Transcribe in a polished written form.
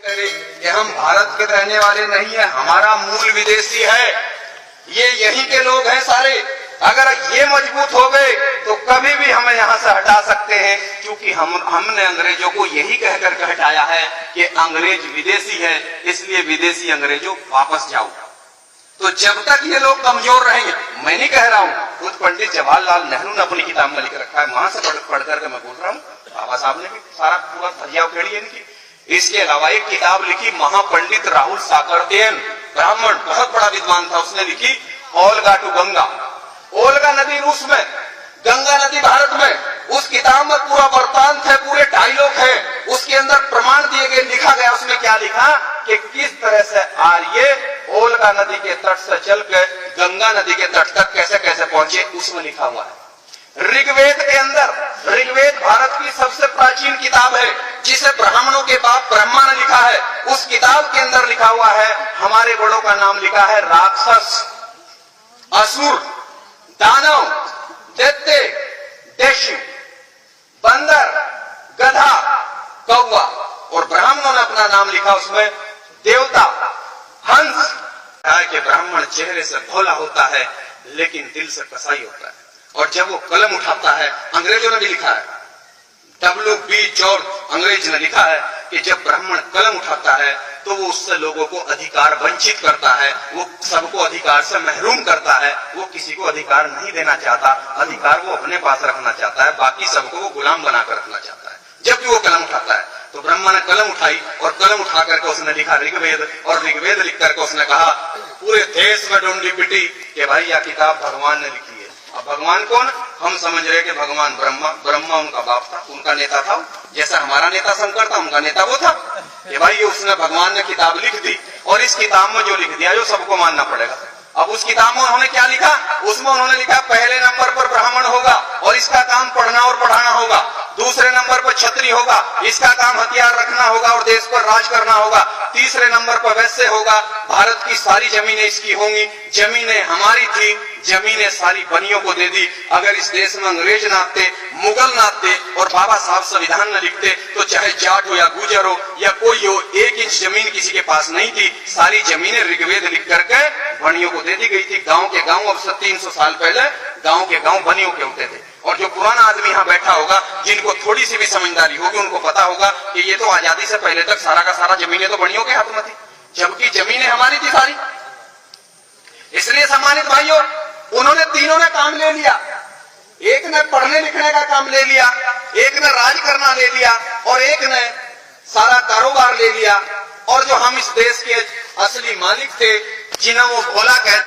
कह रहे कि हम भारत के रहने वाले नहीं है, हमारा मूल विदेशी है, ये यहीं के लोग हैं सारे। अगर ये मजबूत हो गए तो कभी भी हमें यहाँ से हटा सकते हैं, क्योंकि हमने अंग्रेजों को यही कह करके हटाया है कि अंग्रेज विदेशी है, इसलिए विदेशी अंग्रेजों वापस जाओ। तो जब तक ये लोग कमजोर रहेंगे, मैं नहीं कह रहा हूँ, खुद पंडित जवाहरलाल नेहरू ने अपनी किताब में लिख रखा है, वहां से पढ़ करके मैं बोल रहा हूँ, बाबा साहब ने भी सारा पूरा धजिया उखेड़ी है इनकी। इसके अलावा एक किताब लिखी महापंडित राहुल साकरतेन, ब्राह्मण, बहुत बड़ा विद्वान था, उसने लिखी ओल्गा टू गंगा। ओल्गा नदी रूस में, गंगा नदी भारत में। उस किताब में पूरा वृत्तांत है, पूरे डायलॉग है, उसके अंदर प्रमाण दिए गए, लिखा गया। उसमें क्या लिखा कि किस तरह से आर्य ओल्गा नदी के तट से चलकर गंगा नदी के तट तक कैसे कैसे पहुंचे, उसमें लिखा हुआ है। ऋग्वेद के अंदर, ऋग्वेद भारत की सबसे प्राचीन किताब है, जिसे ब्राह्मणों के बाप ब्रह्मा ने लिखा है। उस किताब के अंदर लिखा हुआ है, हमारे बड़ों का नाम लिखा है राक्षस, असुर, दानव, दैत्य, देशी, बंदर, गधा, कौवा, और ब्राह्मणों ने अपना नाम लिखा उसमें देवता, हंस। कि ब्राह्मण चेहरे से भोला होता है लेकिन दिल से कसाई होता है, और जब वो कलम उठाता है, अंग्रेजों ने भी लिखा है, W.B. जॉर्ज अंग्रेज ने लिखा है कि जब ब्राह्मण कलम उठाता है तो वो उससे लोगों को अधिकार वंचित करता है, वो सबको अधिकार से महरूम करता है, वो किसी को अधिकार नहीं देना चाहता, अधिकार वो अपने पास रखना चाहता है, बाकी सबको वो गुलाम बनाकर रखना चाहता है। जब भी वो कलम उठाता है, तो ब्रह्मा ने कलम उठाई और कलम उठा करके उसने लिखा ऋग्वेद, और ऋग्वेद लिख करके उसने कहा पूरे देश में डोंडी पिटी कि भाई यह किताब भगवान ने लिखी है। अब भगवान कौन? हम समझ रहे कि भगवान ब्रह्मा, ब्रह्मा उनका बाप था, उनका नेता था, जैसा हमारा नेता शंकर था, उनका नेता वो था। कि भाई ये उसने, भगवान ने किताब लिख दी, और इस किताब में जो लिख दिया जो सबको मानना पड़ेगा। अब उस किताब में उन्होंने क्या लिखा? उसमें उन्होंने लिखा पहले नंबर पर ब्राह्मण होगा और इसका काम पढ़ना और पढ़ाना होगा, दूसरे नंबर पर क्षत्रिय होगा, इसका काम हथियार रखना होगा और देश पर राज करना होगा, तीसरे नंबर पर वैश्य होगा, भारत की सारी जमीनें इसकी होंगी, जमीनें हमारी थी, जमीनें सारी बनियों को दे दी। अगर इस देश में अंग्रेज ना आते, मुगल ना आते और बाबा साहब संविधान न लिखते, तो चाहे जाट हो या गुजर हो या कोई हो, 1 इंच जमीन किसी के पास नहीं थी। सारी जमीनें ऋग्वेद लिख करके बनियों को दे दी गई थी। गांव के गांव, अब से 300 साल पहले गांव के गांव बनियों के होते थे। और जो पुराना आदमी यहाँ बैठा होगा, जिनको थोड़ी सी भी समझदारी होगी, उनको पता होगा कि ये तो आजादी से पहले तक सारा का सारा जमीनें तो बनियों के हाथ में थी, जबकि जमीनें हमारी थी सारी। इसलिए सम्मानित भाइयों, उन्होंने तीनों ने काम ले लिया। एक ने पढ़ने लिखने का काम ले लिया, एक ने राज करना ले लिया, और एक ने सारा कारोबार ले लिया। और जो हम इस देश के असली मालिक थे, जिन्हें वो भोला कहते